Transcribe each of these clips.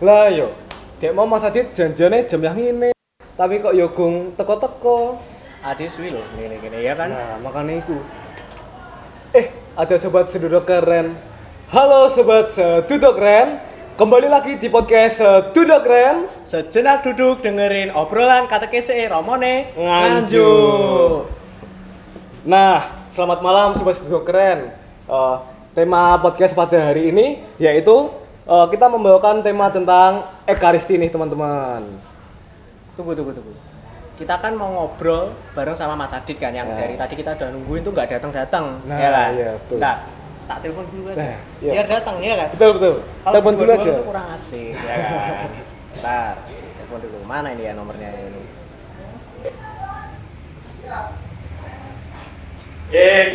Lah yo, dek mau Mas Adit janjane jam yang ini. Tapi kok yo gung teko-teko. Adit suwi lho, ngene-ngene ya kan. Nah, makanya itu. Ada sobat seduduk keren. Halo sobat seduduk keren. Kembali lagi di podcast seduduk keren. Sejenak duduk dengerin obrolan katekese Romone Nganjuk. Nah, selamat malam sobat seduduk keren. Tema podcast pada hari ini yaitu kita membawakan tema tentang Ekaristi nih teman-teman. Tunggu. Kita kan mau ngobrol bareng sama Mas Adit kan yang dari tadi kita udah nungguin tuh nggak datang. Nah, ya kan? iya, betul. Nah, tak telepon dulu aja. Nah, iya. Biar datang ya kan? Betul. Kalau Telepon dulu aja. itu kurang asik ya kan. Bentar, telepon dulu. Mana ini ya nomornya ini?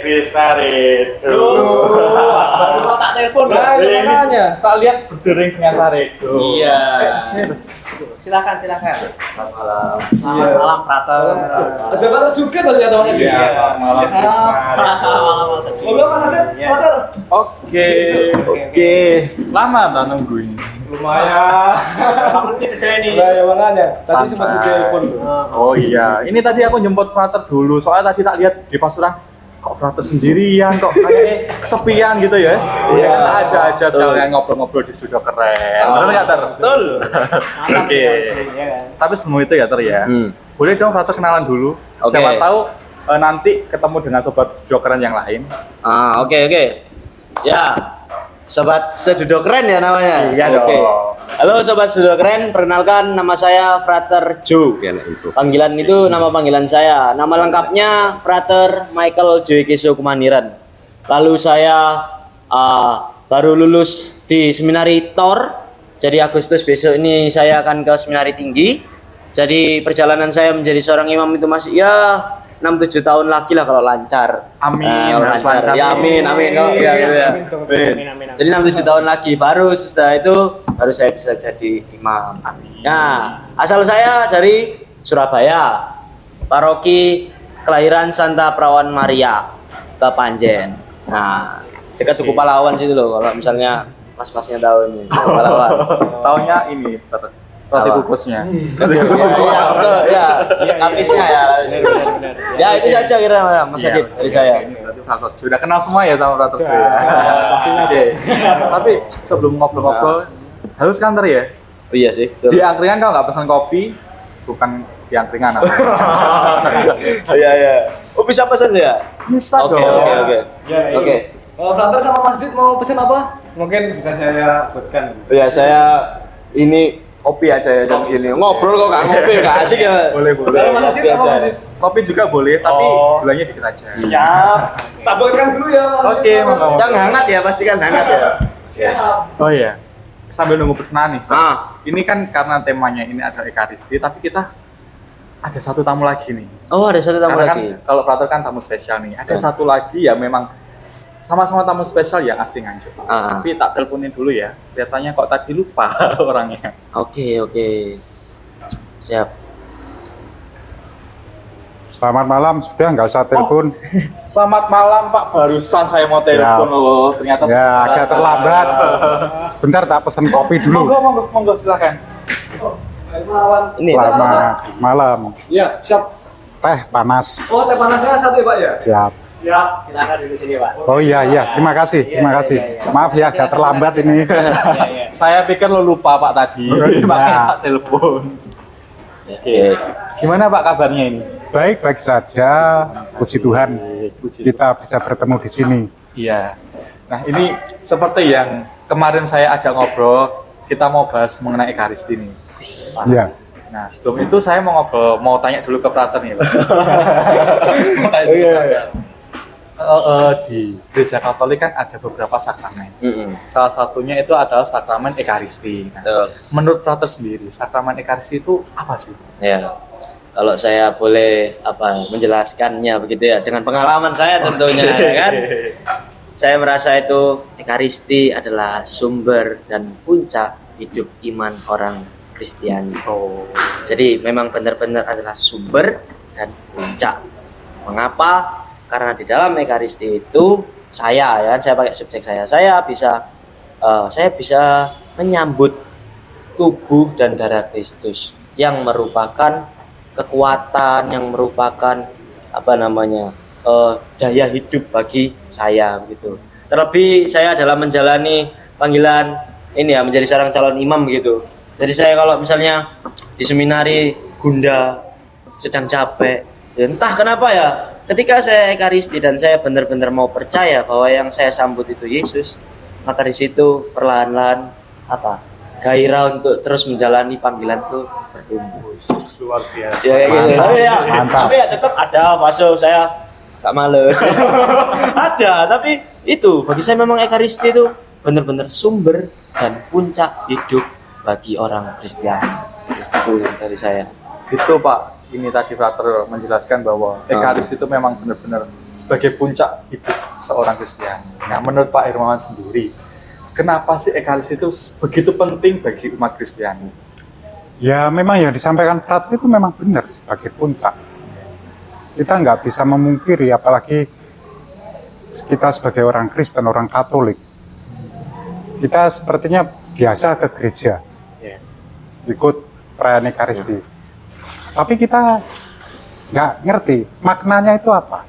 Krishna Redo. Baru tak telepon loh. Nah, iya, makanya. Tak lihat berdering dengan Redo. Iya. Sini. Silakan. Selamat malam. Selamat malam, Frater. Ada Pater juga ternyata Mas Adit. Iya, selamat malam Krishna. Selamat malam, Mas Adit. Ngobrol Mas Adit, Iya. Pater. Oke. Lama tak nungguin. Lumayan. Kamu gede nih. Nah, ya makanya. Tadi Santai. sempat ditelepon loh. Oh iya, ini tadi aku jemput Frater dulu. Soalnya tadi tak lihat di Pasuruan kok Frater sendirian, kok kayaknya kesepian gitu ya. Iya, kita aja sekalian ngobrol-ngobrol di studio keren. Bener nggak Ter? Betul. Oke. Ya kan? Tapi semua itu ya Ter ya. Boleh dong Frater kenalan dulu. Oke. Siapa tahu nanti ketemu dengan sobat studio keren yang lain. Oke. Ya, sobat seduduk keren ya namanya. Iya Oke. dong. Halo sobat seduduk keren, perkenalkan nama saya Frater Joe. Panggilan itu nama panggilan saya. Nama lengkapnya Frater Michael Joe Kumaniran. Lalu saya baru lulus di Seminari Tor. Jadi Agustus besok ini saya akan ke Seminari Tinggi. Jadi perjalanan saya menjadi seorang imam itu masih ya 6-7 tahun lagi lah kalau lancar. Amin, Kalau harus lancar. lancar. Ya amin. Oh, ya, gitu ya. Amin. Jadi 6-7 tahun lagi baru setelah itu baru saya bisa jadi imam. Amin. Nah, asal saya dari Surabaya. Paroki kelahiran Santa Perawan Maria ke Panjen. Nah, dekat Tugu Pahlawan situ loh kalau misalnya mas-masnya tahu ini. Tugu Pahlawan. Taunya ini roti Apa? kukusnya. Iya, betul ya. Kapisnya ya. Benar. Ya, itu saja kira Mas Iya, Adit dari saya. Frater sudah kenal semua ya sama Frater Joe ya. pastinya. Oke. Tapi sebelum ngobrol-ngobrol harus kantor ya. Oh iya sih, betul. Di angkringan kalau nggak pesan kopi, bukan di angkringan. Iya. Oh, bisa pesan ya? Bisa Oke. dong. Oke. Frater sama Mas Adit mau pesen apa? Mungkin bisa saya buatkan. Ya saya ini kopi aja ya jam sini. Ngobrol kok nggak ngopi, nggak asik ya. Boleh. Kalau Mas Adit Kopi apa aja. Mas Adit? Kopi juga boleh, tapi Oh. gulanya dikit aja. Siap. Tak buatkan dulu ya Mas Adit. Oke, mau. Yang hangat ya, pastikan hangat ya. Siap. Oh iya. Sambil nunggu pesanan nih. Ah. Ini kan karena temanya ini ada Ekaristi, tapi kita ada satu tamu lagi nih. Oh, ada satu tamu Karena lagi. kan kalau Frater kan tamu spesial nih. Ada Betul. satu lagi ya memang sama-sama tamu spesial yang asli Nganjuk. Ah. Tapi tak teleponin dulu ya. Kelihatannya kok tadi lupa orangnya. Oke. Siap. Selamat malam, sudah nggak usah telepon. Selamat malam Pak. Barusan saya mau telepon Siap. loh. Ternyata Ya, agak terlambat. Sebentar tak pesen kopi dulu. Monggo silakan. Ini Selamat malam. Iya, siap. Teh panas. Oh, teh panasnya satu ya, Pak ya? Siap. Siap. Silakan dulu sini, Pak. Oh iya, terima kasih. Maaf ya, agak terlambat ini. Saya pikir lo lupa Pak tadi. Iya. Makanya tak telepon. Oke. Gimana Pak kabarnya ini? Baik saja, puji Tuhan. Kita bisa bertemu di sini. Iya. Nah ini seperti yang kemarin saya ajak ngobrol, kita mau bahas mengenai Ekaristi nih. Iya. Nah sebelum itu saya mau ngobrol, mau tanya dulu ke Frater nih. Pak. Mau tanya dulu ke Frater. Di gereja Katolik kan ada beberapa sakramen. Salah satunya itu adalah sakramen Ekaristi. Nah, Betul. menurut Frater sendiri, sakramen Ekaristi itu apa sih? Ya. Kalau saya boleh menjelaskannya begitu ya dengan pengalaman saya tentunya ya kan. Saya merasa itu Ekaristi adalah sumber dan puncak hidup iman orang Kristiani. Jadi memang benar-benar adalah sumber dan puncak. Mengapa? Karena di dalam Ekaristi itu saya pakai subjek saya bisa menyambut tubuh dan darah Kristus yang merupakan kekuatan, yang merupakan daya hidup bagi saya gitu. Terlebih saya dalam menjalani panggilan ini ya, menjadi seorang calon imam gitu. Jadi saya kalau misalnya di seminari Gunda sedang capek, ya entah kenapa ya, ketika saya ekaristi dan saya benar-benar mau percaya bahwa yang saya sambut itu Yesus, maka di situ perlahan-lahan gairah untuk terus menjalani panggilan itu bertumbuh. Luar biasa. Ya, gitu. Mantap. Tapi ya tetap ada fase saya gak males. Ada, tapi itu bagi saya memang ekaristi itu benar-benar sumber dan puncak hidup bagi orang Kristen. Itu dari saya. Gitu Pak, ini tadi Frater menjelaskan bahwa Ekaristi itu memang benar-benar sebagai puncak hidup seorang Kristiani. Nah, menurut Pak Hermawan sendiri, kenapa sih Ekaristi itu begitu penting bagi umat Kristiani? Ya memang yang disampaikan Frater itu memang benar sebagai puncak. Kita nggak bisa memungkiri, apalagi kita sebagai orang Kristen, orang Katolik, kita sepertinya biasa ke gereja, ikut perayaan Ekaristi. Tapi kita nggak ngerti maknanya itu apa.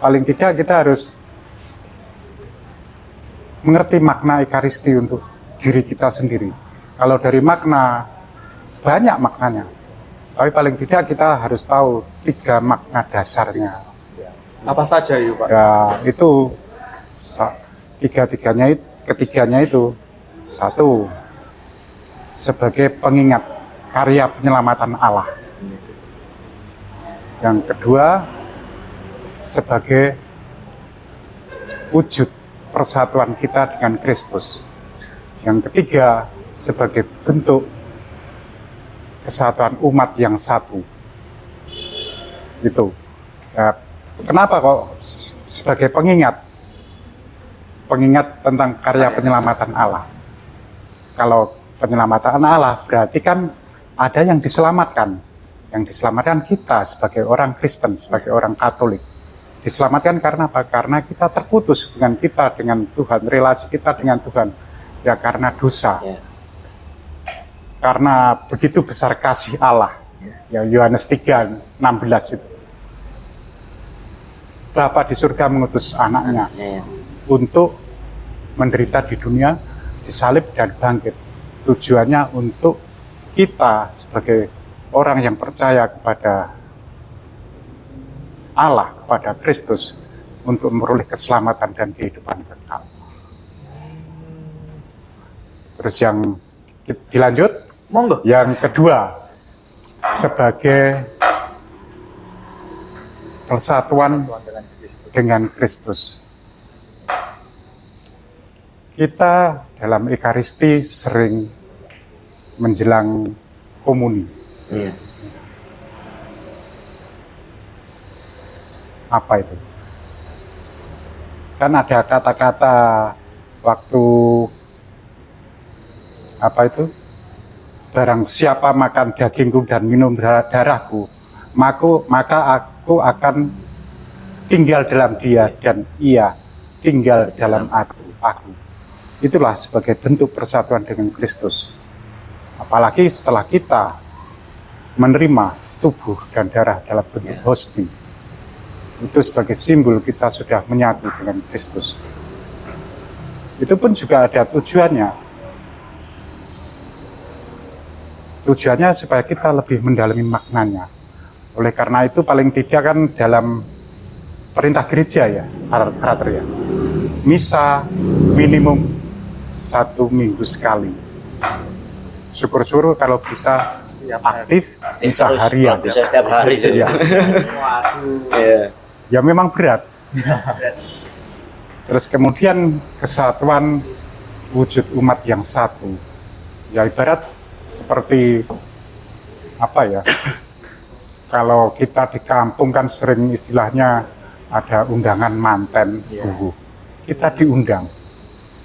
Paling tidak kita harus mengerti makna Ekaristi untuk diri kita sendiri. Kalau dari makna, banyak maknanya. Tapi paling tidak kita harus tahu 3 makna dasarnya. Apa saja itu Pak? Ya itu ketiganya itu, satu, sebagai pengingat karya penyelamatan Allah. Yang kedua, sebagai wujud persatuan kita dengan Kristus. Yang ketiga, sebagai bentuk kesatuan umat yang satu. Itu. Ya, kenapa kok sebagai pengingat? Pengingat tentang karya penyelamatan Allah. Kalau penyelamatan Allah berarti kan ada yang diselamatkan. Yang diselamatkan kita sebagai orang Kristen, sebagai orang Katolik. Diselamatkan karena apa? Karena kita terputus dengan Tuhan, relasi kita dengan Tuhan. Ya karena dosa. Karena begitu besar kasih Allah. Ya Yohanes 3:16 itu. Bapa di surga mengutus anaknya untuk menderita di dunia, disalib dan bangkit. Tujuannya untuk kita sebagai orang yang percaya kepada Allah, kepada Kristus, untuk memperoleh keselamatan dan kehidupan kekal. Terus yang dilanjut, Monggo. yang kedua, sebagai persatuan dengan Kristus. Kita dalam Ekaristi sering menjelang komuni. Apa itu? Kan ada kata-kata waktu barang siapa makan dagingku dan minum darahku, maka aku akan tinggal dalam dia dan ia tinggal dalam aku. Itulah sebagai bentuk persatuan dengan Kristus. Apalagi setelah kita menerima tubuh dan darah dalam bentuk hosti. Itu sebagai simbol kita sudah menyatu dengan Kristus. Itu pun juga ada tujuannya. Tujuannya supaya kita lebih mendalami maknanya. Oleh karena itu paling tidak kan dalam perintah gereja ya, Frater ya. Misa minimum 1 minggu sekali. Syukur-syukur kalau bisa aktif misa harian. Bisa setiap hari. Ya. Ya memang berat. Terus kemudian kesatuan wujud umat yang satu. Ya ibarat seperti apa ya? Kalau kita di kampung kan sering istilahnya ada undangan manten bubu. Kita diundang.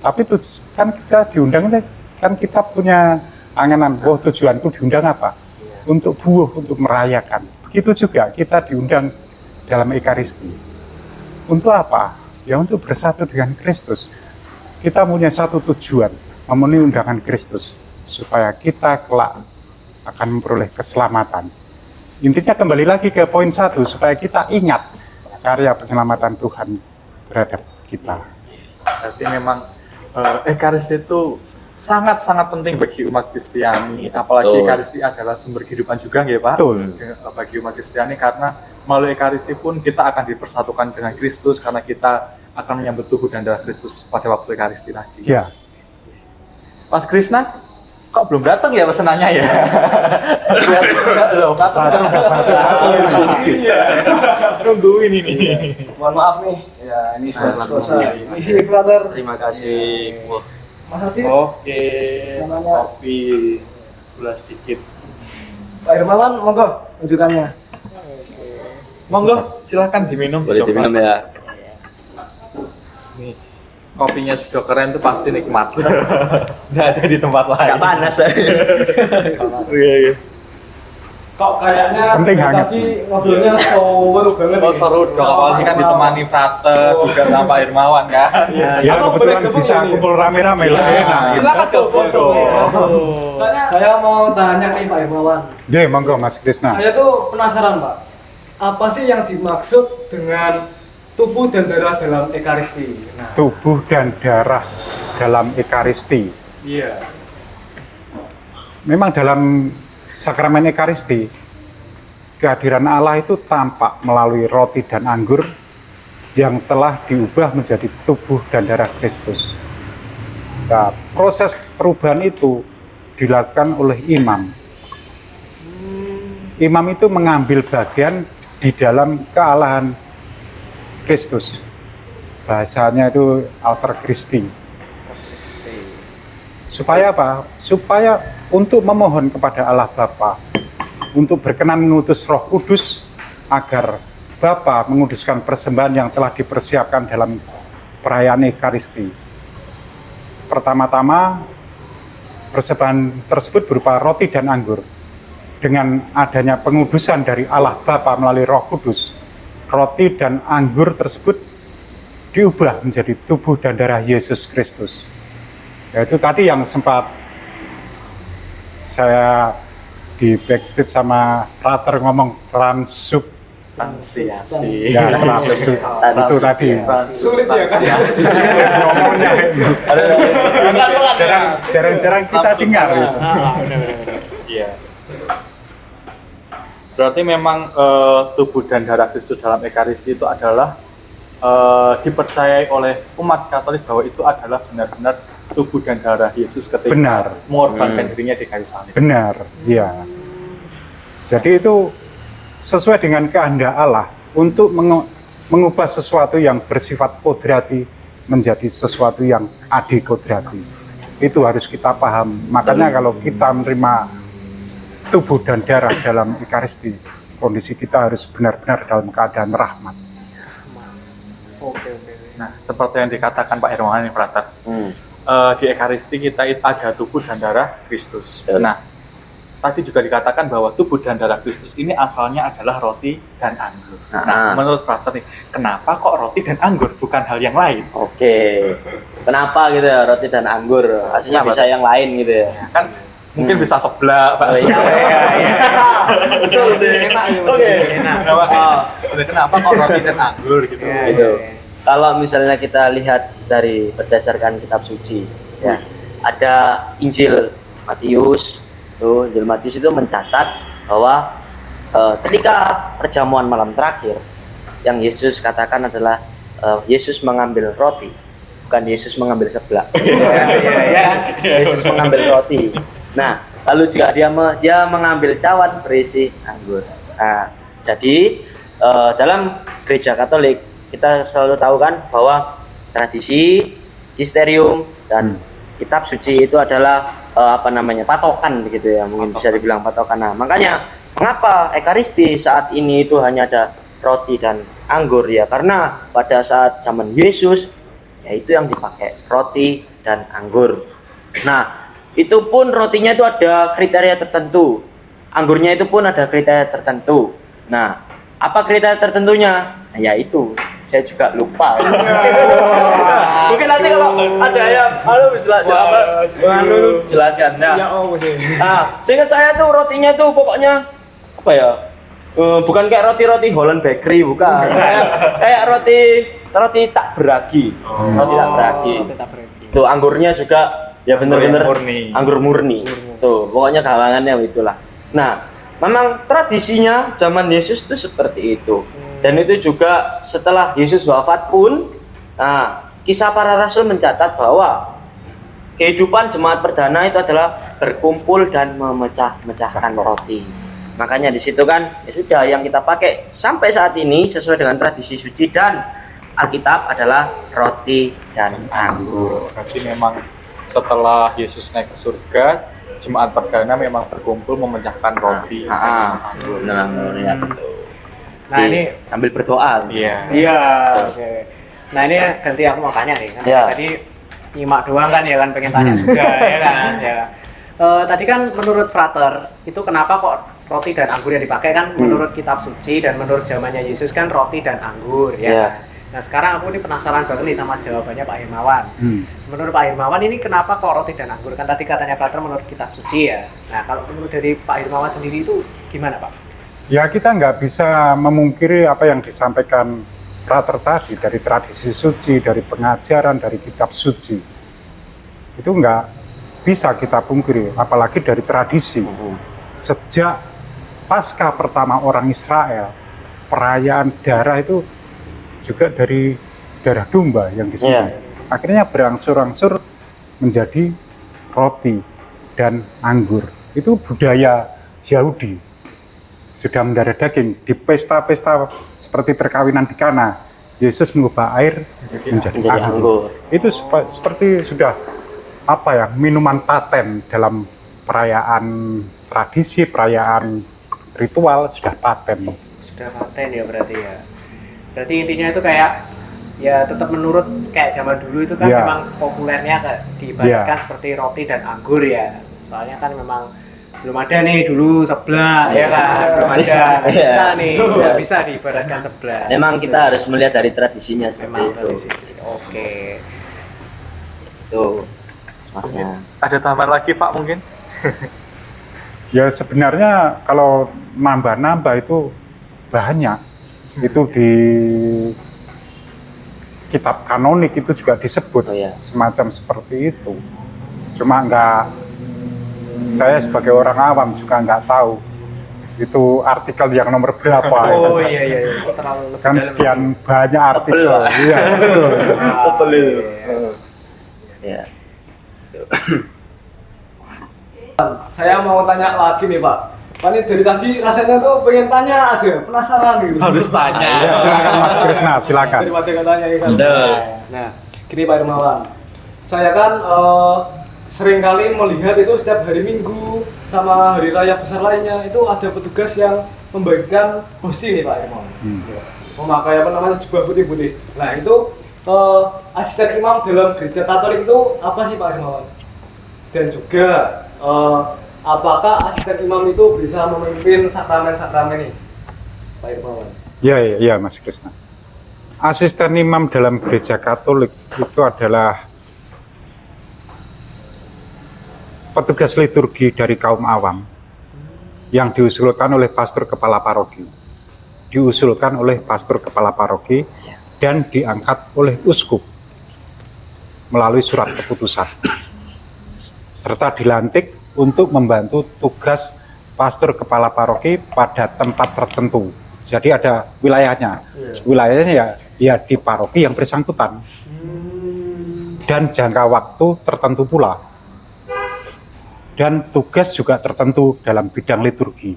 Tapi itu kan kita diundang kan kita punya anganan, tujuanku diundang apa? Untuk buuh, untuk merayakan. Begitu juga kita diundang dalam Ekaristi. Untuk apa? Ya untuk bersatu dengan Kristus. Kita punya satu tujuan, memenuhi undangan Kristus. supaya kita kelak akan memperoleh keselamatan. Intinya kembali lagi ke poin 1, supaya kita ingat karya penyelamatan Tuhan terhadap kita. Berarti memang Ekaristi itu sangat-sangat penting bagi umat Kristiani, apalagi Betul. Ekaristi adalah sumber kehidupan juga ya Pak. Betul. Bagi umat Kristiani, karena melalui Ekaristi pun kita akan dipersatukan dengan Kristus, karena kita akan menyambut tubuh dan darah Kristus pada waktu Ekaristi nanti. Ya, Mas Krisna, kok belum datang ya pesenannya ya? Loh, nungguin ini. Mohon maaf nih. Ya, ini sudah selesai. Isi brother. Terima kasih. Wah, Mas Hadi. Oke, Pesanannya. kopi gula sedikit. Pak Hermawan, monggo rujukannya. Monggo, silakan diminum. boleh dicoba. diminum ya. Nih, kopinya sudah keren tuh pasti nikmat. Nggak ada di tempat lain. Gak panas. Iya, iya. Kok kayaknya Penting dari hangat. tadi ngobrolnya seru banget. Oh seru dong, apalagi kan ditemani Frater juga sama Pak Irmawan kan. ya Aku kebetulan boleh bisa gabung ini? kumpul rame-rame lah enak. Silakan gabung dong. Saya mau tanya nih Pak Hermawan. Oke, monggo Mas Krisna. Saya tuh penasaran Pak. Apa sih yang dimaksud dengan tubuh dan darah dalam Ekaristi? Nah, Tubuh dan darah dalam Ekaristi. iya. Memang dalam sakramen Ekaristi, kehadiran Allah itu tampak melalui roti dan anggur yang telah diubah menjadi tubuh dan darah Kristus. Nah, proses perubahan itu dilakukan oleh imam. Imam itu mengambil bagian di dalam kealahan Kristus. Bahasanya itu alter Christi. Supaya apa? Supaya untuk memohon kepada Allah Bapa untuk berkenan mengutus Roh Kudus agar Bapa menguduskan persembahan yang telah dipersiapkan dalam perayaan Ekaristi. Pertama-tama persembahan tersebut berupa roti dan anggur. Dengan adanya pengudusan dari Allah Bapa melalui Roh Kudus, roti dan anggur tersebut diubah menjadi tubuh dan darah Yesus Kristus. Yaitu tadi yang sempat saya di backstage sama Frater ngomong Transubstansiasi. ya, itu tadi Sulit ya kan? ngomongnya itu. Jarang-jarang kita dengar itu. Iya. Berarti memang tubuh dan darah Kristus dalam Ekaristi itu adalah dipercayai oleh umat Katolik bahwa itu adalah benar-benar tubuh dan darah Yesus ketika Benar. mengorbankan dirinya di kayu salib. Benar, iya. Jadi itu sesuai dengan kehendak Allah untuk mengubah sesuatu yang bersifat kodrati menjadi sesuatu yang adikodrati. Itu harus kita paham. Makanya kalau kita menerima tubuh dan darah dalam Ekaristi, kondisi kita harus benar-benar dalam keadaan rahmat. Oke. Nah, seperti yang dikatakan Pak Hermawan ini, Frater, di Ekaristi kita itu ada tubuh dan darah Kristus. Betul. Nah, tadi juga dikatakan bahwa tubuh dan darah Kristus ini asalnya adalah roti dan anggur. Nah, menurut Frater nih, kenapa kok roti dan anggur bukan hal yang lain? Oke. Kenapa gitu ya roti dan anggur? Aslinya Kenapa? bisa yang lain gitu ya. Kan mungkin bisa seblak, bakso. Betul, enak ya. Oke. Enak. Kenapa kok roti dan anggur gitu? Gitu. Kalau misalnya kita lihat dari berdasarkan kitab suci, ya ada Injil Matius. Tuh, Injil Matius itu mencatat bahwa ketika perjamuan malam terakhir, yang Yesus katakan adalah Yesus mengambil roti, bukan Yesus mengambil seblak. Yesus mengambil roti. Nah, lalu juga dia mengambil cawan berisi anggur. Nah, jadi dalam gereja Katolik kita selalu tahu kan bahwa tradisi, misterium dan kitab suci itu adalah patokan begitu ya, mungkin bisa dibilang patokan. Nah, makanya mengapa Ekaristi saat ini itu hanya ada roti dan anggur ya, karena pada saat zaman Yesus ya itu yang dipakai roti dan anggur. Nah, itu pun rotinya itu ada kriteria tertentu, anggurnya itu pun ada kriteria tertentu. Nah, apa kriteria tertentunya? Nah, ya itu saya juga lupa. Mungkin nanti kalau Ada ayam. Halo, jelaskan. Ya Nah, oh sih. seingat saya tuh rotinya tuh pokoknya apa ya? Bukan kayak roti-roti Holland Bakery, bukan. Kayak roti tak beragi. Roti tak beragi. Tetap berani. Tuh anggurnya juga ya bener-bener murni. anggur murni. Tuh, pokoknya kalangannya itulah. Nah, memang tradisinya zaman Yesus itu seperti itu. Dan itu juga setelah Yesus wafat pun, nah, kisah para rasul mencatat bahwa kehidupan jemaat perdana itu adalah berkumpul dan memecah-mecahkan roti. Makanya di situ kan ya sudah yang kita pakai sampai saat ini sesuai dengan tradisi suci dan Alkitab adalah roti dan anggur. Berarti memang setelah Yesus naik ke surga, jemaat perdana memang berkumpul memecahkan roti. Anggur dan anggur ya betul. Nah, ini sambil berdoa. Iya. iya, oke. Nah, ini ganti aku mau tanya nih. Kan Iya. tadi nyimak doang kan ya kan pengen tanya juga ya kan. Ya. Tadi kan menurut Frater itu kenapa kok roti dan anggur yang dipakai kan menurut kitab suci dan menurut zamannya Yesus kan roti dan anggur ya. Iya. Nah sekarang aku ini penasaran banget nih sama jawabannya Pak Hermawan. Menurut Pak Hermawan ini kenapa kok roti dan anggur? Kan tadi katanya Frater menurut kitab suci ya. Nah kalau menurut dari Pak Hermawan sendiri itu gimana Pak? Ya kita nggak bisa memungkiri apa yang disampaikan Frater tadi dari tradisi suci, dari pengajaran, dari kitab suci. Itu nggak bisa kita pungkiri, apalagi dari tradisi. Sejak pasca pertama orang Israel, perayaan darah itu juga dari darah domba yang disembelih. Akhirnya berangsur-angsur menjadi roti dan anggur. Itu budaya Yahudi. Sudah mendarah daging di pesta-pesta seperti perkawinan di Kana. Yesus mengubah air menjadi anggur. Itu seperti sudah apa ya, minuman paten dalam perayaan tradisi, perayaan ritual sudah paten. Sudah paten ya berarti ya. Berarti intinya itu kayak ya tetap menurut kayak zaman dulu itu kan Ya. memang populernya diibaratkan seperti roti dan anggur ya. Soalnya kan memang belum ada nih dulu sebelah ya kan, belum ada, nggak bisa nih, nggak bisa diibaratkan sebelah. Memang kita harus melihat dari tradisinya seperti memang itu. tradisi. Oke. Tuh, masnya. Ada tambahan lagi Pak mungkin? Ya sebenarnya kalau nambah-nambah itu banyak. Itu di kitab kanonik itu juga disebut semacam seperti itu. Cuma saya sebagai orang awam juga nggak tahu itu artikel yang nomor berapa. Oh itu. iya itu terlalu lebih Kan dalam. sekian banyak artikel. Tebel lah. Iya, betul. Tebel itu. Ya. Saya mau tanya lagi nih Pak. Pak ini dari tadi rasanya tuh pengen tanya aja, penasaran gitu. Harus tanya. Ya, silakan Mas Krisna, silakan. Daripada nggak tanya ya kan. Betul. Nah, gini Pak Hermawan. Saya kan sering kali melihat itu setiap hari Minggu sama hari raya besar lainnya itu ada petugas yang membagikan hosti nih Pak Hermawan. Ya. Memakai apa namanya jubah putih-putih. Nah itu asisten imam dalam gereja Katolik itu apa sih Pak Hermawan? Dan juga apakah asisten imam itu bisa memimpin sakramen-sakramen nih Pak Hermawan? Ya, Mas Krisna. Asisten imam dalam gereja Katolik itu adalah petugas liturgi dari kaum awam yang diusulkan oleh pastor kepala paroki. Diusulkan oleh pastor kepala paroki dan diangkat oleh uskup melalui surat keputusan. Serta dilantik untuk membantu tugas pastor kepala paroki pada tempat tertentu. Jadi ada wilayahnya. Wilayahnya ya di paroki yang bersangkutan. Dan jangka waktu tertentu pula. Dan tugas juga tertentu dalam bidang liturgi.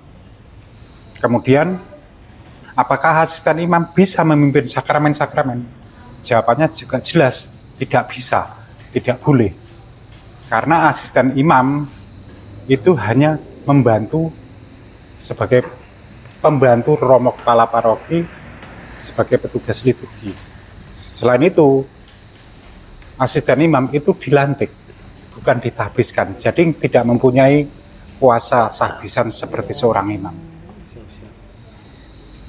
Kemudian, apakah asisten imam bisa memimpin sakramen-sakramen? Jawabannya juga jelas, tidak bisa, tidak boleh. Karena asisten imam itu hanya membantu sebagai pembantu romo kepala paroki sebagai petugas liturgi. Selain itu, asisten imam itu dilantik, bukan ditahbiskan. Jadi tidak mempunyai kuasa tahbisan seperti seorang imam.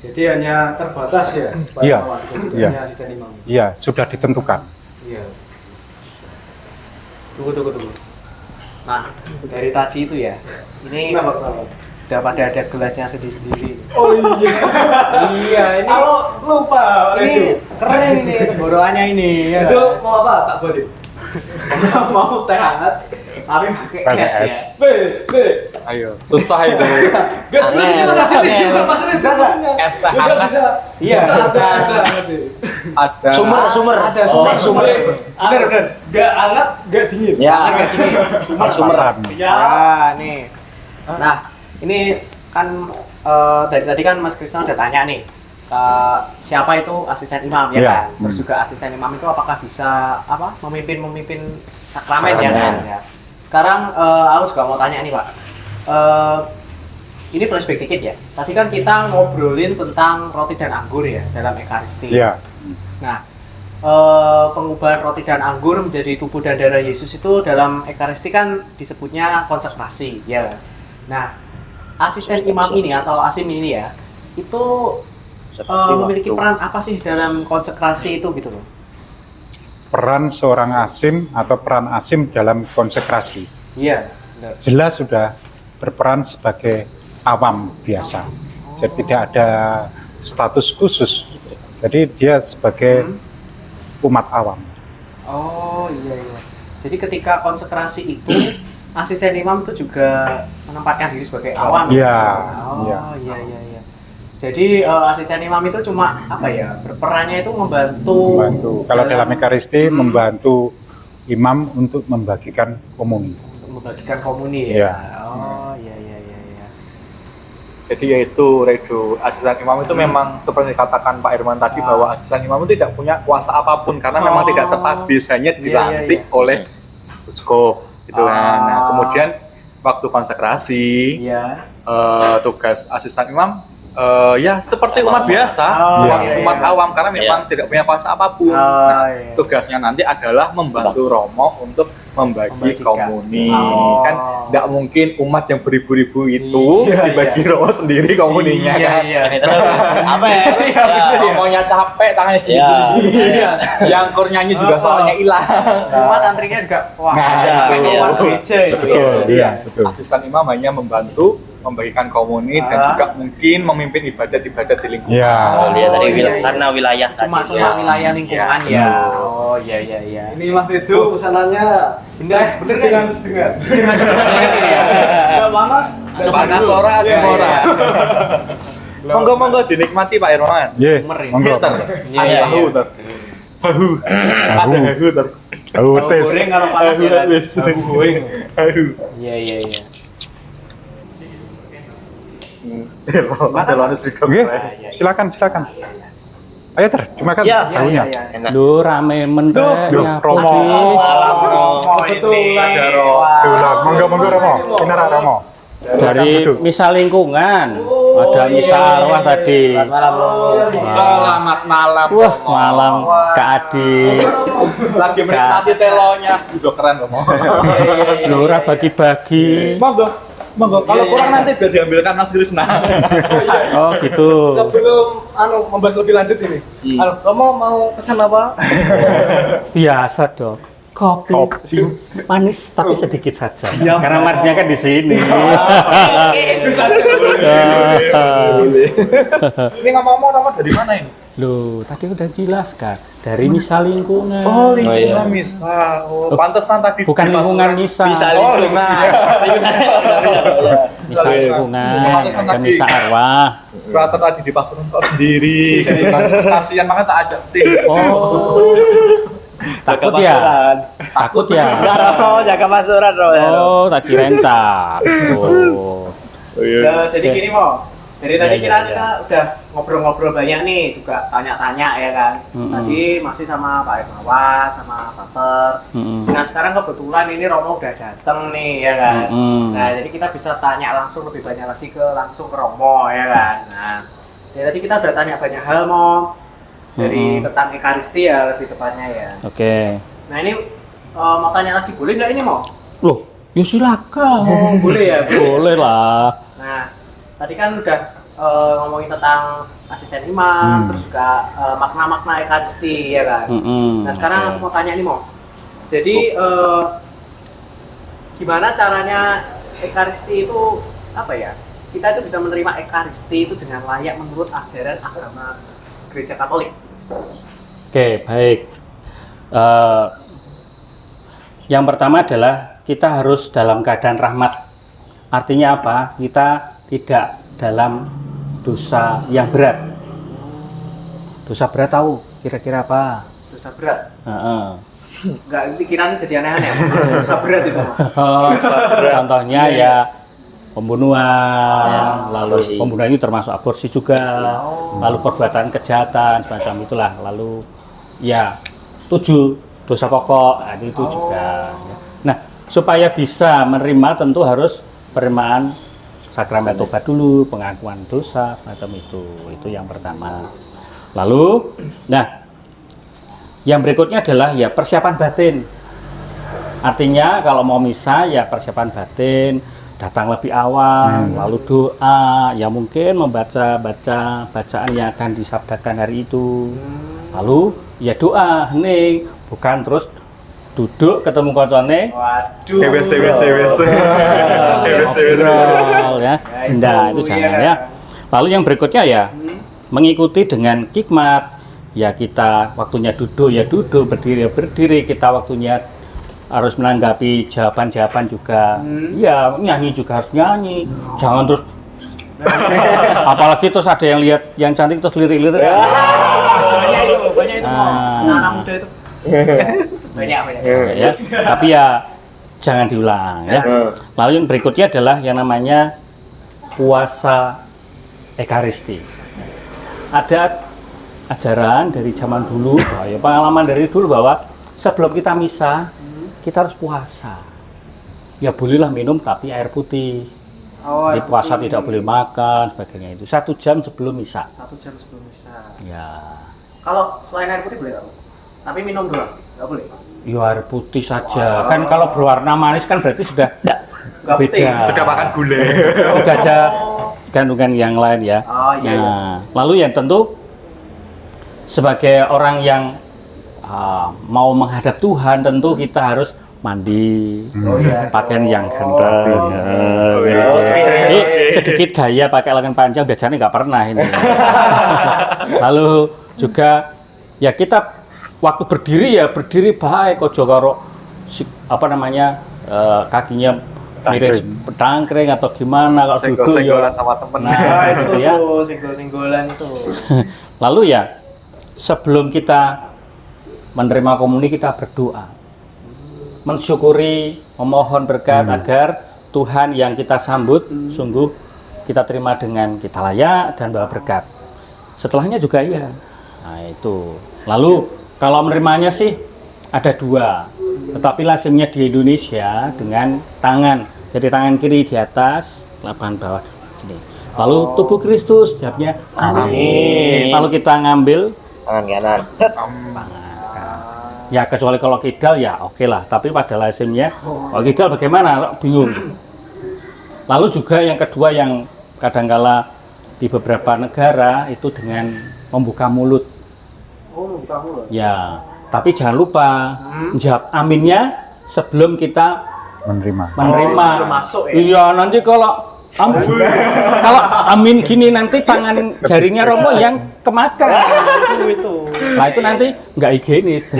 Jadi hanya terbatas ya Pak Iya, Hermawan, iya. tugasnya asisten imam. Iya, sudah ditentukan. Iya. Tunggu. Nah, dari tadi itu ya, ini udah pada ada gelasnya sendiri-sendiri. Oh iya. Iya, ini Aku lupa. ini keren ini tenggorokannya ini. Ya Itu kan? mau apa? Tak boleh. Mau teh hangat, tapi pakai es ya. B. Ayo, susah itu. Gak terus Aneh, bisa aneh. bisa maksudnya. Es teh Udah hangat. bisa. Iya, Bisa bisa. ada. Ada Sumber. Ada Oh, sumber. Bener. Gak hangat, gak dingin. Ya, Agak gini. sumber. Ya. Nih. Nah, ini kan dari tadi kan Mas Krisna udah tanya nih ke siapa itu asisten imam ya Iya. kan. Terus juga asisten imam itu apakah bisa memimpin sakramen ya kan. Ya. Sekarang aku juga mau tanya nih Pak. Ini flashback dikit ya. Tadi kan kita ngobrolin tentang roti dan anggur ya dalam Ekaristi. Iya. Nah, pengubahan roti dan anggur menjadi tubuh dan darah Yesus itu dalam Ekaristi kan disebutnya konsekrasi, ya. Nah, asisten imam ini atau asim ini ya, itu memiliki peran apa sih dalam konsekrasi itu gitu loh? Peran seorang asim atau peran asim dalam konsekrasi. Iya, benar. Jelas sudah berperan sebagai awam biasa. Jadi tidak ada status khusus. Jadi dia sebagai umat awam. Oh iya. Jadi ketika konsekrasi itu asisten imam itu juga menempatkan diri sebagai awam. Iya, Oh iya. iya. Jadi asisten imam itu cuma berperannya itu membantu. Kalau dalam Ekaristi membantu imam untuk membagikan komuni. Membagikan komuni Iya. ya. Oh iya. Jadi yaitu Redo, asisten imam itu memang seperti dikatakan Pak Irman tadi bahwa asisten imam itu tidak punya kuasa apapun karena memang tidak tetap hanya dilantik oleh uskup gitu kan. Nah, kemudian waktu konsekrasi Iya. tugas asisten imam ya seperti umat biasa, Iya. umat awam karena memang tidak punya kuasa apapun. Nah, Iya. tugasnya nanti adalah membantu romo untuk membagi Membagikan. komuni. Oh. Kan tidak mungkin umat yang beribu-ribu itu Iya, dibagi romo sendiri komuninya kan. Iya. Apa ya? Romonya capek, tangannya gini-gini. Iya. Yang kur nyanyi juga soalnya hilang. Umat antrinya juga wah Nah, sampai iya. keluar gereja itu. Betul, Jadi iya, ya, betul. asisten imam hanya membantu membagikan komuni dan juga mungkin memimpin ibadat-ibadat di lingkungan. Iya. Oh, dia tadi Iya. karena wilayah Cuma tadi. ya. wilayah lingkungan ya. Oh iya. Ini Mas Edo pesanannya Bener dengan sedengan. Enggak panas. Panas ora ada Iya, ora. Monggo dinikmati Pak Irwan. Ye, Meri. monggo. Ter. Ada tahu ter. Hahu. Ada hahu ter. Tahu Tahu tes. goreng kalau panas Hahu ya. kan? wis. Tahu goreng. Hahu. Iya. Makan sudah. Oke, silakan. Ayo ter, dimakan Iya, tahunya. Enak. Lu rame mentek Duh, Romo. Kebetulan Ada Romo. Tulang, monggo Romo. Kinara Romo. dari misa lingkungan. Ada misa arwah tadi. Selamat malam. Wah, Romo. malam Kak Adi. Lagi menikmati telonya sudah keren Romo. Lura bagi-bagi. Monggo. Kalau kurang nanti biar diambilkan Mas Krisna. Oh gitu. Sebelum membahas lebih lanjut ini. Romo mau pesan apa? Biasa dong. Kopi. Manis tapi sedikit saja. Karena manisnya kan di sini. Ini ngomong-ngomong Romo dari mana ini? Loh, tadi udah jelaskan dari misa lingkungan. Oh, lingkungan misa. Oh, pantesan tadi Bukan di lingkungan pasukan. misa. Oh, lingkungan. Misa lingkungan, Pantesan ada tadi. misa arwah. Frater tadi di pasukan kok sendiri. Kasihan makanya tak ajak sih. Oh. Takut ya? Takut ya? Jaga pasuran, Oh, tak kirain takut. Nah, jadi gini Mo, dari tadi Iya, kita udah ngobrol-ngobrol banyak nih, juga tanya-tanya ya kan. Mm-mm. Tadi masih sama Pak Irmawan, sama Pater. Mm-mm. Nah sekarang kebetulan ini Romo udah dateng nih ya kan. Mm-mm. Nah jadi kita bisa tanya langsung lebih banyak lagi langsung ke Romo ya kan. Nah dari tadi kita udah tanya banyak hal Mo, dari tentang Ekaristi ya lebih tepatnya ya. Oke. Nah ini mau tanya lagi, boleh nggak ini Mo? Loh, ya silakan. Oh, boleh ya? Boleh lah. Nah, tadi kan udah ngomongin tentang asisten imam, terus juga makna-makna Ekaristi ya kan. Mm-mm. Nah sekarang aku mau tanya nih Mo. Jadi gimana caranya Ekaristi itu apa ya? Kita itu bisa menerima Ekaristi itu dengan layak menurut ajaran agama Gereja Katolik. Oke, baik. Yang pertama adalah kita harus dalam keadaan rahmat. Artinya apa? Kita tidak dalam dosa yang berat. Dosa berat tahu kira-kira apa? Dosa berat. Heeh. Enggak pikiran jadi aneh-aneh. Dosa berat itu. Contohnya ya pembunuhan, lalu aborsi. pembunuhan itu termasuk aborsi juga, lalu perbuatan kejahatan semacam itulah, lalu ya 7 dosa pokok itu juga. Nah, supaya bisa menerima tentu harus penerimaan sakramen tobat dulu, pengakuan dosa semacam itu yang pertama. Lalu, nah yang berikutnya adalah ya persiapan batin. Artinya kalau mau misa ya persiapan batin, datang lebih awal, lalu doa, ya mungkin membaca bacaan yang akan disabdakan hari itu. Lalu ya doa, hening, bukan terus duduk ketemu koncone. Waduh. Ngobrol, ya. Enggak, itu jangan ya. Lalu yang berikutnya ya mengikuti dengan hikmat. Ya kita waktunya duduk ya duduk, berdiri ya berdiri, kita waktunya harus menanggapi jawaban-jawaban juga. Ya nyanyi juga harus nyanyi. Jangan terus apalagi terus ada yang lihat yang cantik terus lirik-lirik. Banyak itu anak muda itu. Banyak. Ya. Tapi ya jangan diulang ya. Lalu yang berikutnya adalah yang namanya puasa Ekaristi. Ada ajaran dari zaman dulu, ya pengalaman dari dulu bahwa sebelum kita misa kita harus puasa. Ya bolehlah minum tapi air putih. Di puasa tidak boleh makan, sebagainya itu 1 jam sebelum misa. 1 jam sebelum misa. Ya. Kalau selain air putih boleh nggak? Tapi minum doang, nggak boleh. Ya air putih saja. Kan kalau berwarna manis kan berarti sudah Nggak penting. beda. Sudah makan gulai. Sudah ada kandungan yang lain ya. Oh, iya, Nah, lalu yang tentu sebagai orang yang mau menghadap Tuhan tentu kita harus mandi, pakaian yang ganteng. Sedikit gaya pakai lengan panjang biasanya nggak pernah ini. Lalu juga ya kita waktu berdiri ya berdiri baik, ojo karo kakinya miris petangkring atau gimana kalau duduk Senggol-senggolan ya. sama temen. Nah, itu ya. tuh senggol-senggolan itu. Lalu ya sebelum kita menerima komuni kita berdoa, mensyukuri, memohon berkat agar Tuhan yang kita sambut sungguh kita terima dengan kita layak dan bawa berkat. Setelahnya juga ya. Nah itu. Lalu kalau menerimanya sih ada 2, tetapi lazimnya di Indonesia dengan tangan. Jadi tangan kiri di atas, telapak bawah gini. Lalu tubuh Kristus, jawabnya amin. Lalu kita ngambil Tangan kanan. ya kecuali kalau kidal ya oke lah, tapi pada lazimnya kalau kidal bagaimana bingung. Lalu juga yang kedua yang kadangkala di beberapa negara itu dengan membuka mulut. Oh, buka mulut. Ya, tapi jangan lupa jawab aminnya sebelum kita menerima. menerima. sebelum masuk ya? Iya, nanti kalau kalau amin gini nanti tangan jarinya romo yang kemakan. Itu. Nah itu nanti nggak higienis.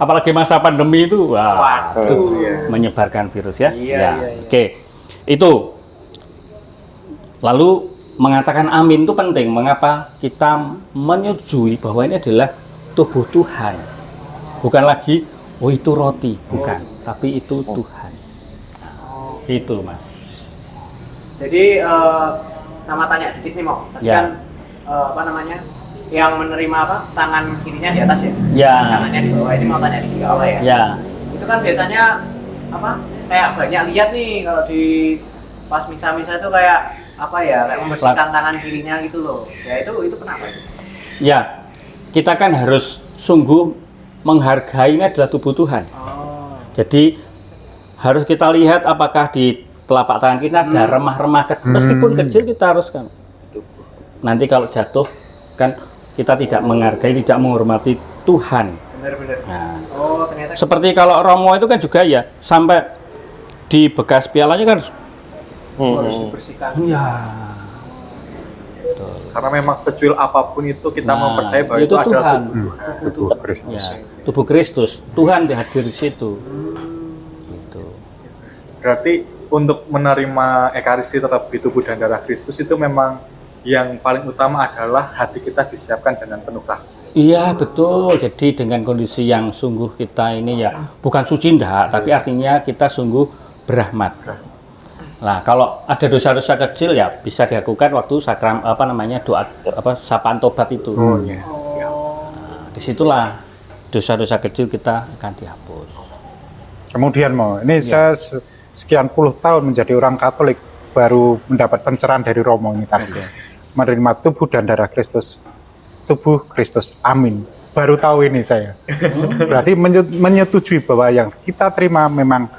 Apalagi masa pandemi itu, wah, itu menyebarkan virus ya. Iya. Oke, itu. Lalu mengatakan amin itu penting. Mengapa kita menyetujui bahwa ini adalah tubuh Tuhan, bukan lagi oh itu roti, bukan, tapi itu Tuhan. Itu mas. Jadi sama tanya dikit nih mau. Tadi Ya. kan yang menerima tangan kirinya di atas ya? Ya. Tangannya di bawah. Ini mau tanya dikit ke Allah ya? Ya. Itu kan biasanya kayak banyak lihat nih kalau di pas misa-misa itu kayak kayak membersihkan tangan kirinya gitu loh. Ya itu kenapa itu? Ya, kita kan harus sungguh menghargai ini adalah tubuh Tuhan. Oh. Jadi harus kita lihat apakah di telapak tangan kita ada remah-remah meskipun kecil kita harus kan. Nanti kalau jatuh kan kita tidak menghargai, tidak menghormati Tuhan. Bener-bener. Nah, Oh ternyata. seperti kalau Romo itu kan juga ya sampai di bekas pialanya kan Harus dibersihkan. iya. Karena memang secuil apapun itu kita Nah, mempercayai bahwa itu itu adalah Tuhan. tubuh Tuhan. Tubuh Kristus. Ya, tubuh Kristus. Tuhan hadir di situ. Gitu. Berarti untuk menerima Ekaristi tetap di tubuh dan darah Kristus itu memang yang paling utama adalah hati kita disiapkan dengan penuh rahmat. Iya betul. Jadi dengan kondisi yang sungguh kita ini ya bukan suci ndak, tapi artinya kita sungguh berahmat. Nah kalau ada dosa-dosa kecil ya bisa dilakukan waktu sakram doa sapaan tobat itu. Iya. Nah, disitulah dosa-dosa kecil kita akan dihapus. Kemudian ini saya sekian puluh tahun menjadi orang Katolik baru mendapat pencerahan dari Romo ini tadi. Menerima tubuh dan darah Kristus. Tubuh Kristus. Amin. Baru tahu ini saya. Berarti menyetujui bahwa yang kita terima memang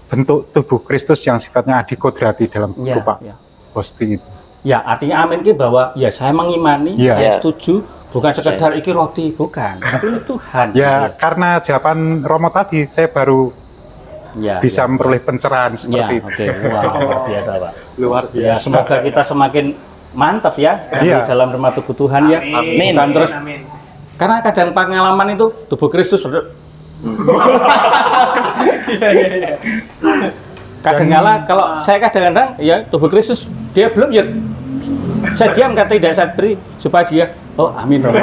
bentuk tubuh Kristus yang sifatnya adikodrati dalam Ya, rupa ya. hosti itu. Ya artinya amin ki bahwa ya saya mengimani, Ya. saya setuju, bukan sekedar iki roti, bukan, tapi ini Tuhan. Ya karena jawaban Romo tadi saya baru Ya, bisa ya. memperoleh pencerahan Ya, seperti itu. oke, wah luar biasa Pak. Luar Ya biasa. semoga kita semakin mantap ya Iya. dalam rumah tubuh Tuhan ya. Amin. Bukan terus Amin. karena kadang pengalaman itu tubuh Kristus. Kadang-kala kalau saya kadang-kadang ya tubuh Kristus dia belum ya saya diam kata tidak saya beri supaya dia oh amin Romo.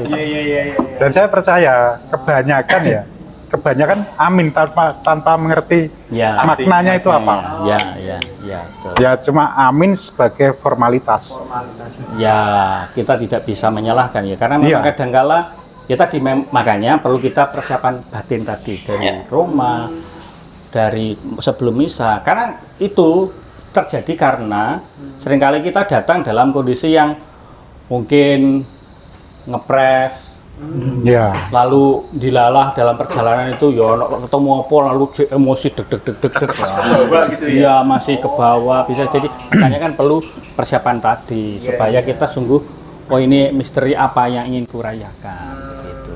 Iya. Dan saya percaya kebanyakan amin tanpa mengerti Ya. maknanya itu apa. Ya, betul. Ya cuma amin sebagai formalitas. Ya, kita tidak bisa menyalahkan ya karena memang Iya. kadangkala kita makanya perlu kita persiapan batin tadi dari Roma, dari sebelum misa. Karena itu terjadi karena seringkali kita datang dalam kondisi yang mungkin ngepres, Ya. lalu dilalah dalam perjalanan itu ya ketemu apa lalu emosi deg ya masih ke bawah bisa jadi makanya kan perlu persiapan tadi supaya kita sungguh oh ini misteri apa yang ingin kurayakan gitu.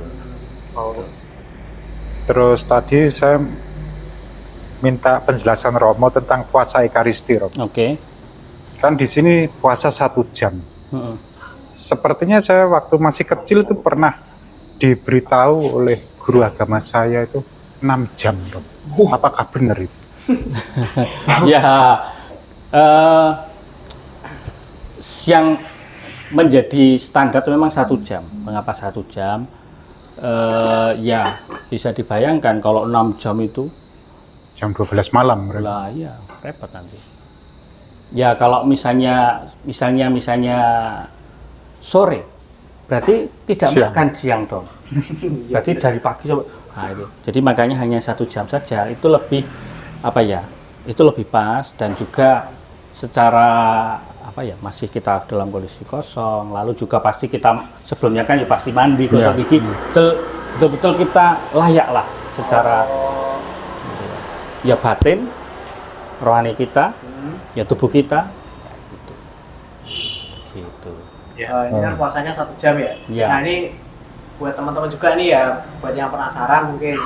Terus tadi saya minta penjelasan Romo tentang puasa Ekaristi, Romo. Oke. Kan di sini puasa 1 jam. Heeh. Sepertinya saya waktu masih kecil itu pernah diberitahu oleh guru agama saya itu 6 jam, Romo. Apakah benar itu? Ya yang menjadi standar memang 1 jam. Mengapa 1 jam? Ya bisa dibayangkan kalau 6 jam itu Jam 12 malam. berarti. lah ya repot nanti. Ya kalau misalnya sore berarti tidak Siang. makan siang dong. Berarti dari pagi sampai itu. Jadi makanya hanya 1 jam saja itu lebih apa ya? Itu lebih pas dan juga secara apa ya masih kita dalam kondisi kosong. Lalu juga pasti kita sebelumnya kan ya pasti mandi gosok gigi. Betul-betul kita layak lah secara ya batin, rohani kita, ya tubuh kita, gitu. Ini kan puasanya 1 jam ya. Iya. Nah ini buat teman-teman juga nih ya, buat yang penasaran mungkin.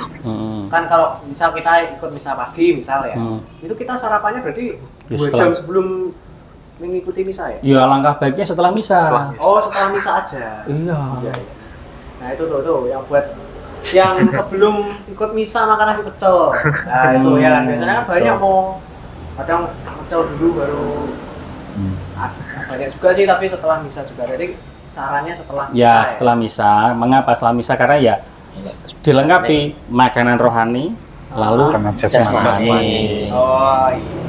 Kan kalau misal kita ikut misa pagi misal ya, itu kita sarapannya berarti Ya, 2 jam sebelum mengikuti misa ya? Ya langkah baiknya setelah misa. Oh setelah misa aja. Iya. Iya. Nah itu tuh yang buat yang sebelum ikut misa makan nasi pecel. Nah itu ya kan biasanya kan banyak mau kadang pecel dulu baru banyak juga sih tapi setelah misa juga. Jadi sarannya setelah misa. Ya setelah misa. Mengapa setelah misa? Karena ya dilengkapi makanan rohani, lalu Makanan jasmani. Oh iya.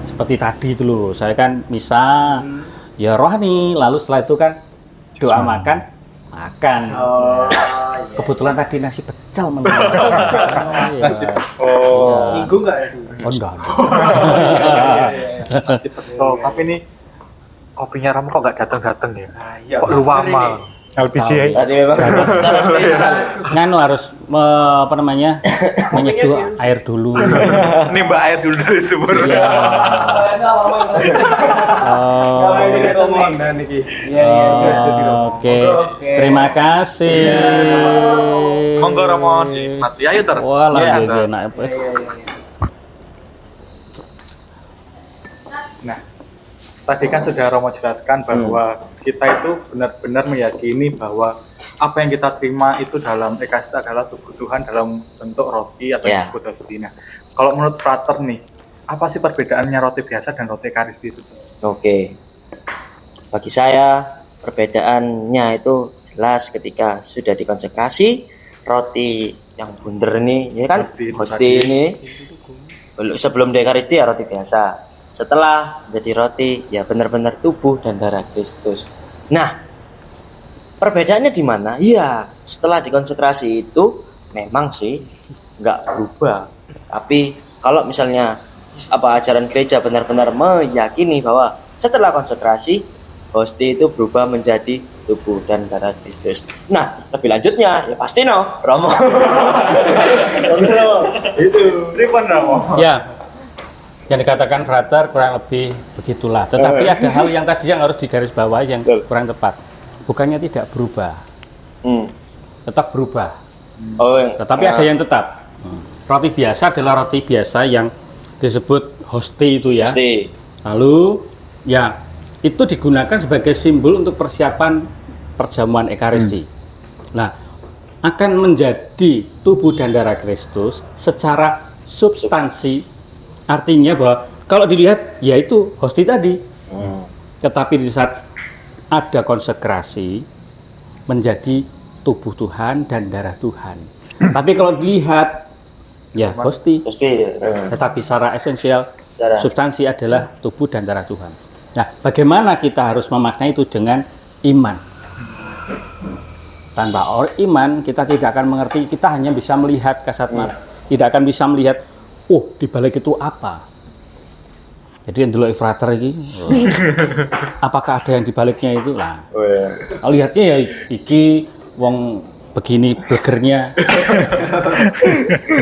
seperti tadi itu loh. Saya kan misa, ya rohani, lalu setelah itu kan doa makan. Oh iya. Kebetulan tadi nasi pecel menurut Nasi pecel. Minggu nggak ada dulu. Oh enggak. Nasi pecel. Tapi ini kopinya Romo kok nggak datang-datang ya? Iya. Kok luama? LPG. Berarti memang secara spesial. Nganu harus menyeduh air dulu. Nimba air dulu dari sumur. Iya. Oh. Iya. Oke. Terima kasih. Monggo monggo Romo dinikmati. Ayo ter. Wah, lah Iya, iya, Ter. enak apa. Nah, tadi kan sudah Romo jelaskan bahwa kita itu benar-benar meyakini bahwa apa yang kita terima itu dalam Ekaristi adalah tubuh Tuhan dalam bentuk roti atau Ya. disebut hosti. Nah, kalau menurut Frater nih, apa sih perbedaannya roti biasa dan roti Ekaristi itu? Oke. Bagi saya perbedaannya itu jelas ketika sudah dikonsekrasi roti yang bundar ini, ya kan? Hosti itu Hosti tadi. ini sebelum di Ekaristi ya roti biasa. Setelah jadi roti ya benar-benar tubuh dan darah Kristus. Nah, perbedaannya di mana? Iya, setelah dikonsekrasi itu memang sih nggak berubah. Tapi kalau misalnya ajaran gereja benar-benar meyakini bahwa setelah konsekrasi hosti itu berubah menjadi tubuh dan darah Kristus. Nah, lebih lanjutnya ya pasti Romo. Itu. Pripun Romo? Ya, yang dikatakan Frater kurang lebih begitulah. Tetapi ada hal yang tadi yang harus digarisbawahi yang kurang tepat. Bukannya tidak berubah, tetap berubah. Oh, yang- Tetapi ada yang tetap. Roti biasa adalah roti biasa yang disebut hosti itu ya. Hosti. Lalu ya itu digunakan sebagai simbol untuk persiapan perjamuan Ekaristi. Nah, akan menjadi tubuh dan darah Kristus secara substansi. Artinya bahwa kalau dilihat yaitu hosti tadi. Tetapi di saat ada konsekrasi menjadi tubuh Tuhan dan darah Tuhan. Tapi kalau dilihat ya hosti, Hosti. tetapi secara esensial Secara- substansi adalah tubuh dan darah Tuhan. Nah, bagaimana kita harus memaknai itu dengan iman? Tanpa iman kita tidak akan mengerti, kita hanya bisa melihat kasat mata. Tidak akan bisa melihat, oh di balik itu apa? Jadi yang dulu Frater ini, apakah ada yang di baliknya itu? Lah, lihatnya ya iki wong begini blegernya.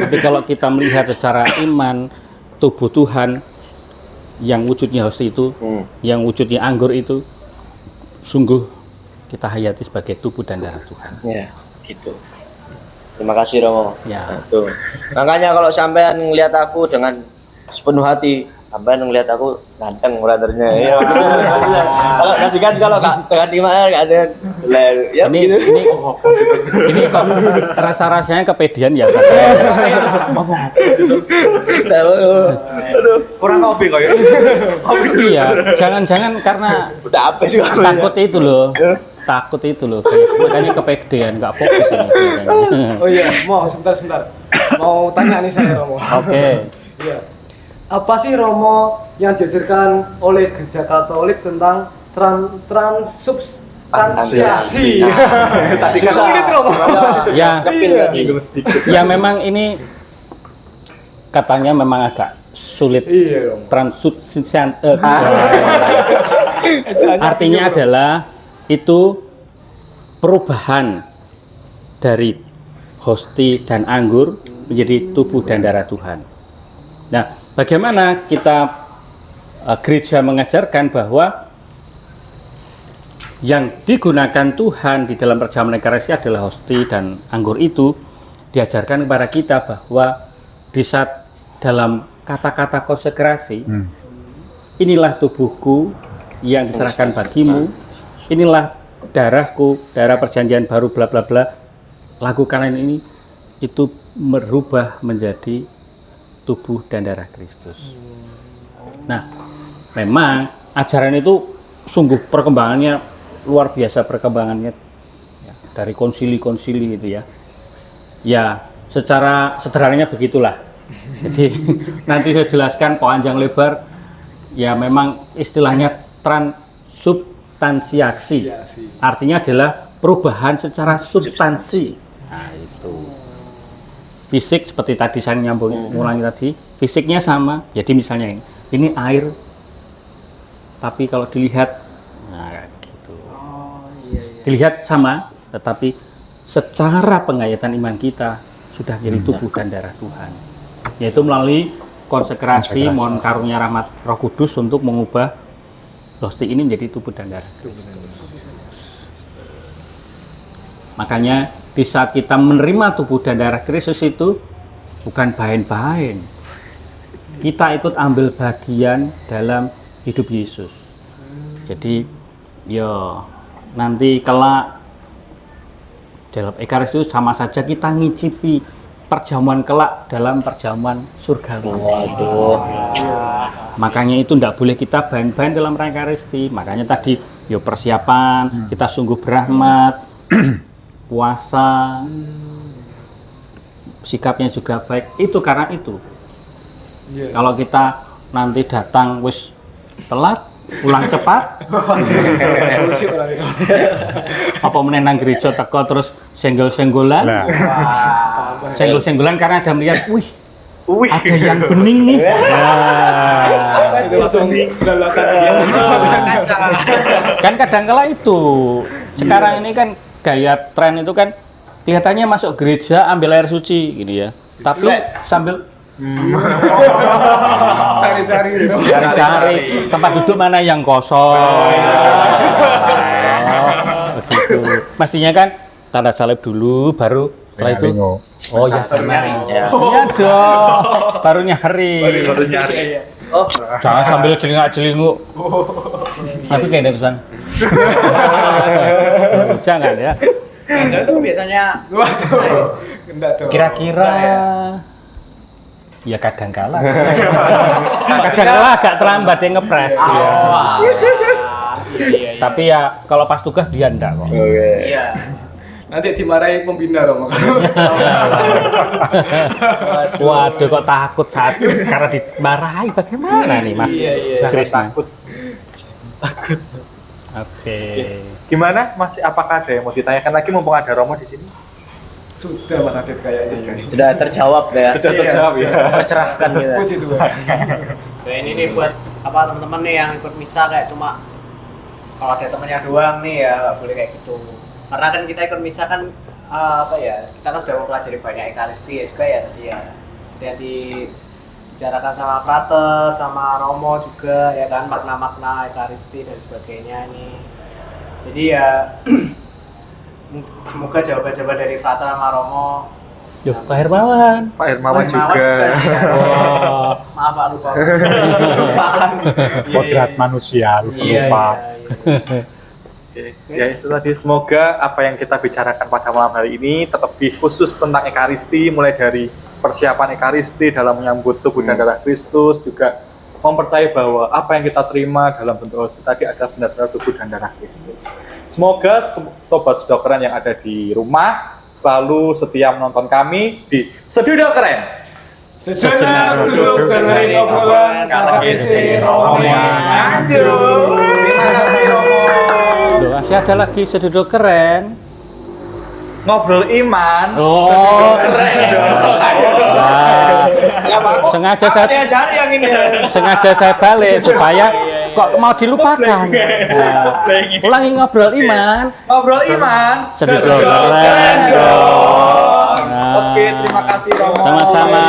Tapi kalau kita melihat secara iman tubuh Tuhan yang wujudnya hosti itu, yang wujudnya anggur itu, sungguh kita hayati sebagai tubuh dan darah Tuhan. Ya, gitu. Terima kasih Romo. Ya. Nah, tuh. Makanya kalau sampean ngelihat aku dengan sepenuh hati, sampean ngelihat aku ganteng brothernya. Iya. Kalau tadi kan kalau dengan iman nggak ada. Ya Ini gitu. ini kok rasa-rasanya kepedean ya. Kurang kopi kok ya. Iya, jangan-jangan karena Udah apa sih kamu? takut itu loh. Takut itu loh. Makanya kepedean, nggak fokus ini. kelihatannya. Oh iya, mau sebentar. Mau tanya nih saya Romo. Oke. Iya. Apa sih Romo yang diajarkan oleh Gereja Katolik tentang transubstansiasi? Tadi kan Sulit Romo. Ya, Iya. ya memang ini katanya memang agak sulit. Iya Romo. Transubstansiasi. Artinya adalah itu perubahan dari hosti dan anggur menjadi tubuh dan darah Tuhan. Nah, bagaimana kita gereja mengajarkan bahwa yang digunakan Tuhan di dalam perjamuan Ekaristi adalah hosti dan anggur itu diajarkan kepada kita bahwa di saat dalam kata-kata konsekrasi, inilah tubuhku yang diserahkan bagimu, inilah darahku, darah perjanjian baru bla bla bla, lakukan ini, itu merubah menjadi tubuh dan darah Kristus. Nah, memang ajaran itu sungguh perkembangannya luar biasa, perkembangannya ya, dari konsili-konsili itu ya. Ya, secara sederhananya begitulah. Jadi nanti saya jelaskan panjang lebar. Ya memang istilahnya transubstansiasi. Artinya adalah perubahan secara substansi. Nah, itu. Fisik seperti tadi saya ngulangi tadi, fisiknya sama. Jadi misalnya ini air, tapi kalau dilihat, nah gitu. Dilihat sama, tetapi secara penghayatan iman kita sudah menjadi tubuh dan darah Tuhan. Yaitu melalui konsekrasi, mohon karunia rahmat Roh Kudus untuk mengubah hosti ini menjadi tubuh dan darah Kristus. Makanya di saat kita menerima tubuh dan darah Kristus itu bukan bahan-bahan. Kita ikut ambil bagian dalam hidup Yesus. Jadi, nanti kelak dalam Ekaristi itu sama saja kita ngicipi perjamuan kelak dalam perjamuan surgawi. Waduh. Makanya itu tidak boleh kita bahan-bahan dalam Ekaristi. Makanya tadi persiapan, kita sungguh berahmat, puasa, sikapnya juga baik. Itu karena itu. Kalau kita nanti datang wis telat, pulang cepat, apa menenang gereja teko terus senggol-senggolan, Nah, senggol-senggolan karena ada melihat, wih, ada yang bening nih. Itu langsung galatan. Kan kadang-kala itu. Sekarang ini kan gaya tren itu kan kelihatannya masuk gereja ambil air suci gini ya. Tapi sambil Cari-cari gitu. cari tempat duduk mana yang kosong. Begitu. Mestinya kan tanda salib dulu baru setelah itu. Oh ya sama. Iya dong. Baru nyari. Oh, Jangan sambil celingak-celinguk. Tapi kayak terusan. Jangan ya. Jangan tuh biasanya Waduh. Enggak dong. Kira-kira ya kadang-kala. Kadang-kala agak terlambat ya ngepres. Iya. Iya. Tapi ya kalau pas tugas dia enggak kok. Iya. Nanti dimarahi pembina dong. Waduh kok takut saat karena dimarahi bagaimana nih Mas Chris? Takut. Oke. gimana? Masih apakah ada yang mau ditanyakan lagi mumpung ada Romo di sini? Sudah Mas Adit kayaknya ini. Sudah terjawab ya. Sudah terjawab ya. Tercerahkan kita. Puji Tuhan. Nah, ini nih buat apa teman-teman nih yang ikut misa kayak cuma kalau ada temennya doang nih ya nggak boleh kayak gitu. Karena kan kita ikut misa kan apa ya, kita kan sudah mempelajari banyak Ekaristi ya juga ya tadi ya. Seperti yang dibicarakan sama Frater, sama Romo juga ya kan, makna-makna Ekaristi dan sebagainya nih. Jadi ya semoga jawaban-jawaban dari Frater sama Romo. Yo, Pak Hermawan. Pak Hermawan juga. ya. Oh, Maaf Pak, lupa. Lupaan. kodrat manusia, Iya, lupa. Oke, ya itu tadi semoga apa yang kita bicarakan pada malam hari ini terlebih khusus tentang Ekaristi, mulai dari persiapan Ekaristi dalam menyambut tubuh dan darah Kristus, juga mempercayai bahwa apa yang kita terima dalam bentuk hostia tadi adalah benar-benar tubuh dan darah Kristus. Semoga sobat Seduh Keren yang ada di rumah selalu setia menonton kami di Seduh Keren. Sejenak duduk dengerin obrolan Katekisi Romo yang Anjur. Terima kasih Romo. Loh, masih ada lagi Seduh Keren. Ngobrol iman. Oh, Keren dong. sengaja saya Cari yang ini. sengaja saya balik supaya kok mau dilupakan. Nah, ulangi ngobrol iman. Ngobrol iman. Seduh Keren dong. Nah, Oke, terima kasih Romo. sama-sama.